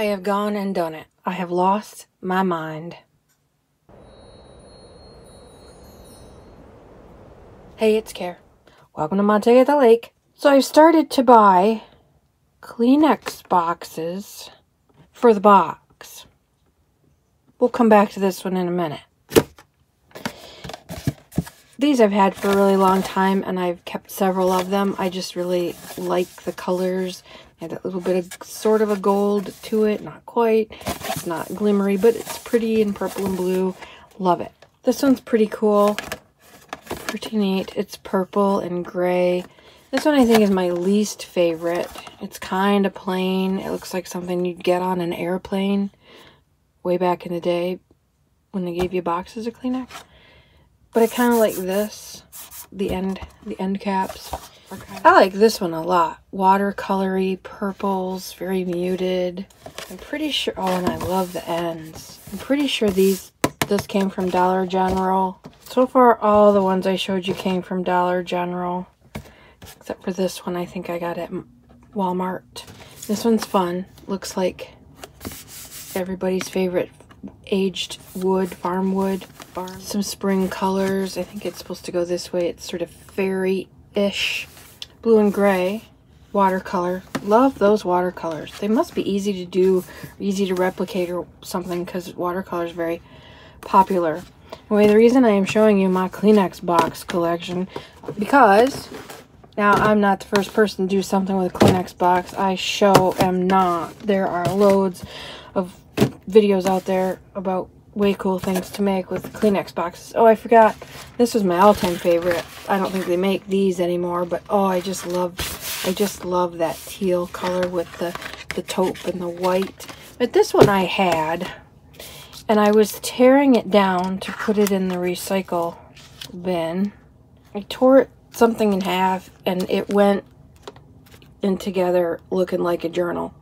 I have gone and done it. I have lost my mind. Hey, it's Care. Welcome to my day at the lake. So I started to buy Kleenex boxes for the box. We'll come back to this one in a minute. These I've had for a really long time, and I've kept several of them. I just really like the colors. Had a little bit of sort of a gold to it, not quite. It's not glimmery, but it's pretty in purple and blue. Love it. This one's pretty cool. Pretty neat. It's purple and gray. This one I think is my least favorite. It's kind of plain. It looks like something you'd get on an airplane way back in the day when they gave you boxes of Kleenex. But I kind of like this, the end caps. I like this one a lot. Watercolory purples, very muted. I'm pretty sure, oh, and I love the ends. I'm pretty sure this came from Dollar General. So far, all the ones I showed you came from Dollar General. Except for this one, I think I got at Walmart. This one's fun. Looks like everybody's favorite aged wood, farm wood. Some spring colors. I think it's supposed to go this way. It's sort of fairy-ish. Blue and gray. Watercolor. Love those watercolors. They must be easy to do, easy to replicate or something, because watercolor is very popular. Anyway, the reason I am showing you my Kleenex box collection, because now I'm not the first person to do something with a Kleenex box. I am not. There are loads of videos out there about way cool things to make with Kleenex boxes. Oh, I forgot. This was my all-time favorite. I don't think they make these anymore, but oh, I just love that teal color with the taupe and the white. But this one I had, and I was tearing it down to put it in the recycle bin. I tore something in half, and it went in together looking like a journal.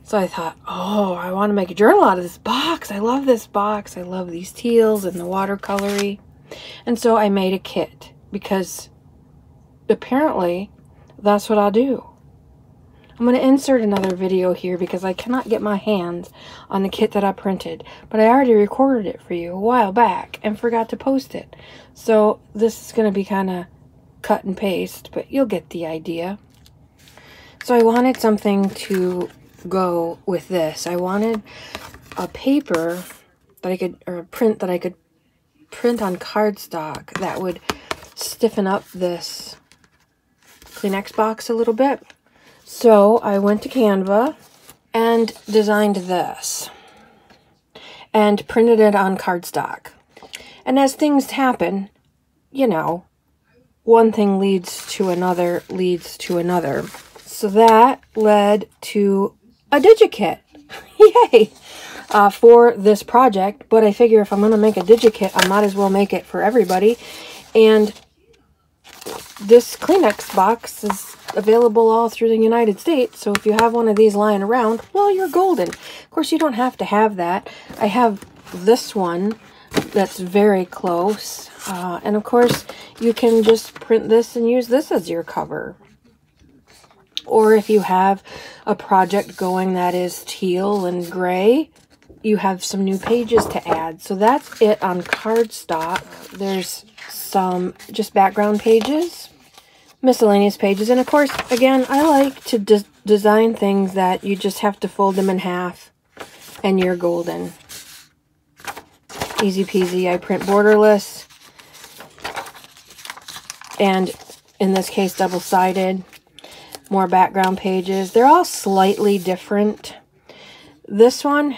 So I thought, oh, I want to make a journal out of this box. I love this box. I love these teals and the watercolory. And so I made a kit, because apparently that's what I'll do. I'm going to insert another video here because I cannot get my hands on the kit that I printed. But I already recorded it for you a while back and forgot to post it. So this is going to be kind of cut and paste, but you'll get the idea. So I wanted something to go with this. I wanted a paper that I could, or a print that I could print on cardstock that would stiffen up this Kleenex box a little bit. So I went to Canva and designed this and printed it on cardstock. And as things happen, you know, one thing leads to another, So that led to a DigiKit. Yay! For this project, but I figure if I'm going to make a DigiKit, I might as well make it for everybody. And this Kleenex box is available all through the United States, so if you have one of these lying around, well, you're golden. Of course, you don't have to have that. I have this one that's very close, and of course, you can just print this and use this as your cover. Or if you have a project going that is teal and gray, you have some new pages to add. So that's it on cardstock. There's some just background pages, miscellaneous pages, and of course, again, I like to design things that you just have to fold them in half and you're golden. Easy peasy. I print borderless, and in this case, double-sided. More background pages. They're all slightly different. This one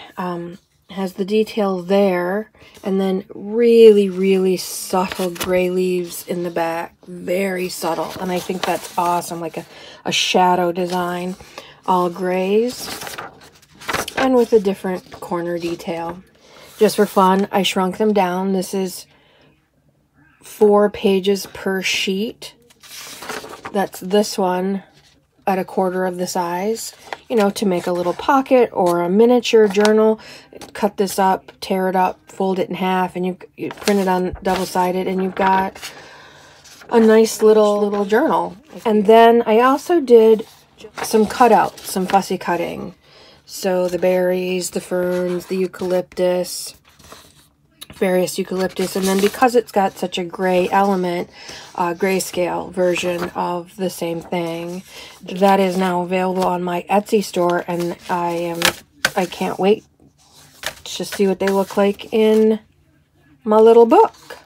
has the detail there, and then really, really subtle gray leaves in the back. Very subtle, and I think that's awesome, like a shadow design. All grays, and with a different corner detail. Just for fun, I shrunk them down. This is 4 pages per sheet. That's this one at 1/4 of the size, you know, to make a little pocket or a miniature journal. Cut this up, tear it up, fold it in half, and you print it on double-sided, and you've got a nice little journal. And then I also did some cutouts, some fussy cutting. So the berries, the ferns, the eucalyptus, various eucalyptus, and then because it's got such a gray element, grayscale version of the same thing, that is now available on my Etsy store, and I can't wait to see what they look like in my little book.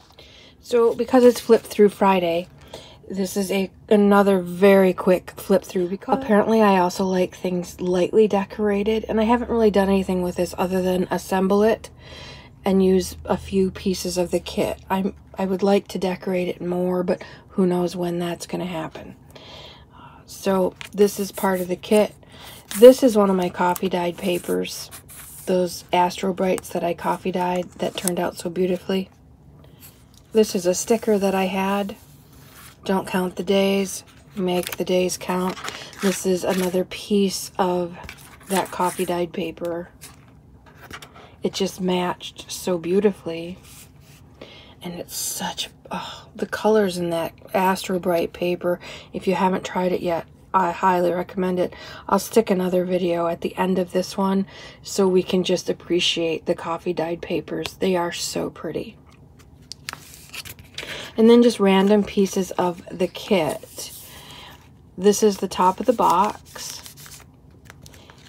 So because it's flip through Friday, this is another very quick flip through, because apparently I also like things lightly decorated, and I haven't really done anything with this other than assemble it and use a few pieces of the kit. I would like to decorate it more, but who knows when that's going to happen. So this is part of the kit. This is one of my coffee dyed papers, those ASTRO Brights that I coffee dyed that turned out so beautifully. This is a sticker that I had. Don't count the days, make the days count. This is another piece of that coffee dyed paper. It just matched so beautifully. And it's such, oh, the colors in that ASTRO Bright paper. If you haven't tried it yet, I highly recommend it. I'll stick another video at the end of this one so we can just appreciate the coffee dyed papers. They are so pretty. And then just random pieces of the kit. This is the top of the box.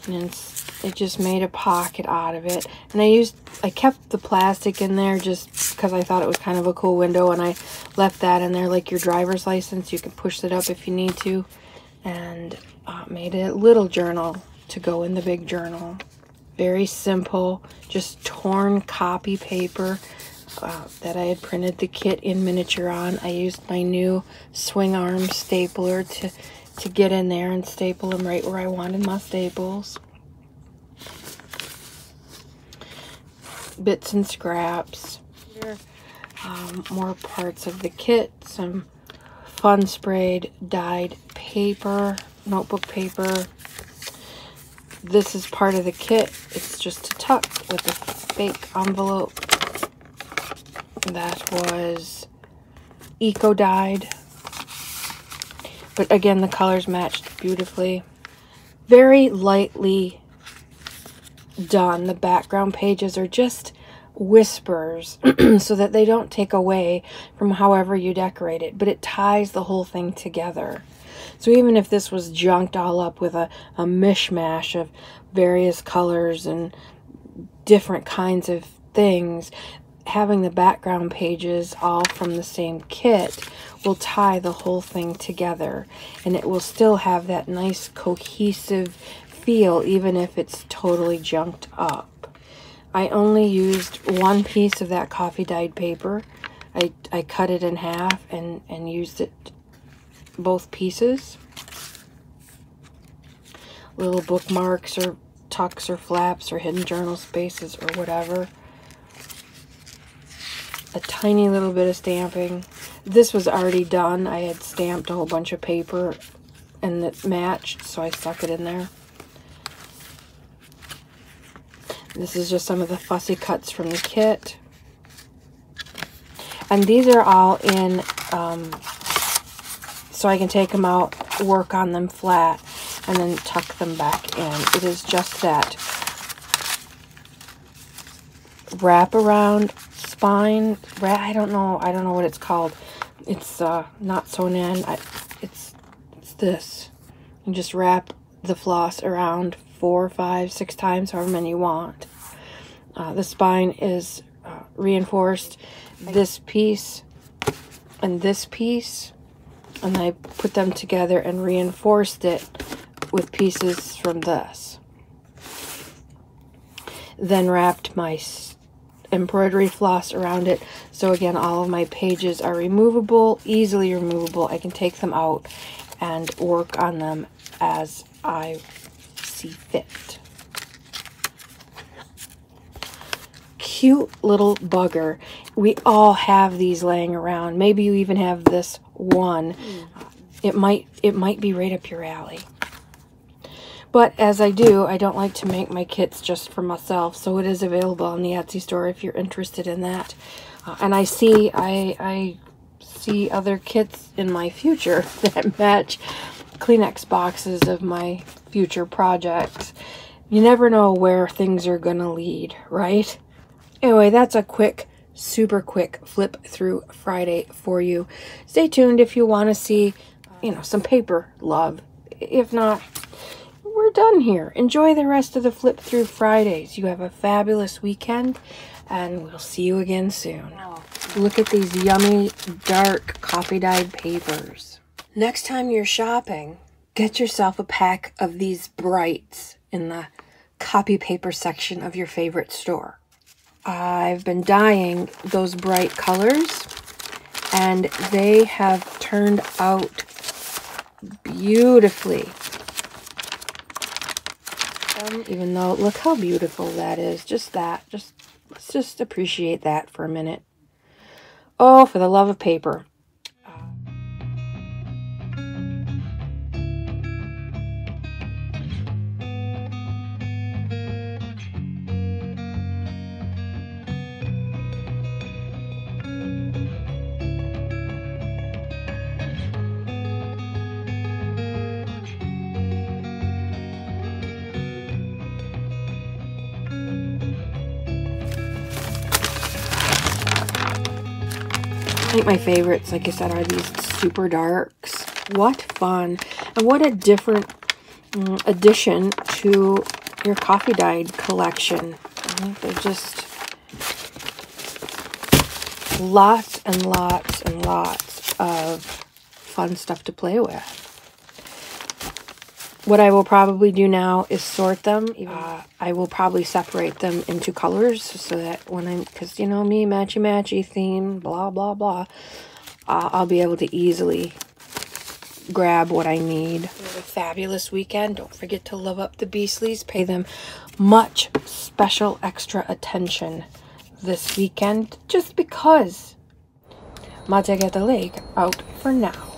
And it just made a pocket out of it. And I kept the plastic in there just because I thought it was kind of a cool window, and I left that in there like your driver's license. You can push it up if you need to. And made a little journal to go in the big journal. Very simple, just torn copy paper that I had printed the kit in miniature on. I used my new swing arm stapler to get in there and staple them right where I wanted my staples. Bits and scraps. More parts of the kit. Some fun sprayed dyed paper, notebook paper. This is part of the kit. It's just a tuck with a fake envelope. That was eco dyed, but again the colors matched beautifully. Very lightly done. The background pages are just whispers so that they don't take away from however you decorate it, but it ties the whole thing together. So even if this was junked all up with a mishmash of various colors and different kinds of things, having the background pages all from the same kit will tie the whole thing together, and it will still have that nice cohesive feel even if it's totally junked up. I only used one piece of that coffee dyed paper. I cut it in half and used it both pieces. Little bookmarks or tucks or flaps or hidden journal spaces or whatever. A tiny little bit of stamping. This was already done. I had stamped a whole bunch of paper and it matched, so I stuck it in there. This is just some of the fussy cuts from the kit. And these are all in, so I can take them out, work on them flat, and then tuck them back in. It is just that wrap around spine. I don't know what it's called. It's not sewn in. It's this. You just wrap the floss around 4, 5, 6 times, however many you want. The spine is reinforced. This piece and this piece, and I put them together and reinforced it with pieces from this. Then wrapped my embroidery floss around it. So again, all of my pages are removable, easily removable. I can take them out and work on them as I see fit. Cute little bugger. We all have these laying around. Maybe you even have this one. It might be right up your alley. But as I do, I don't like to make my kits just for myself, so it is available on the Etsy store if you're interested in that. And I see other kits in my future that match Kleenex boxes of my future projects. You never know where things are gonna lead, right? Anyway, that's a quick, super quick flip through Friday for you. Stay tuned if you want to see, some paper love. If not, we're done here. Enjoy the rest of the flip through Fridays. You have a fabulous weekend, and we'll see you again soon. Look at these yummy, dark, coffee-dyed papers. Next time you're shopping, get yourself a pack of these Brights in the copy paper section of your favorite store. I've been dyeing those bright colors, and they have turned out beautifully. Even though, look how beautiful that is. Let's just appreciate that for a minute. Oh, for the love of paper. I think my favorites, like I said, are these super darks. What fun. And what a different addition to your coffee dyed collection. They're just lots and lots and lots of fun stuff to play with. What I will probably do now is sort them. I will probably separate them into colors so that because me, matchy-matchy theme, blah, blah, blah, I'll be able to easily grab what I need. Have a fabulous weekend. Don't forget to love up the Beastlies. Pay them much special extra attention this weekend just because. Mate get the lake out for now.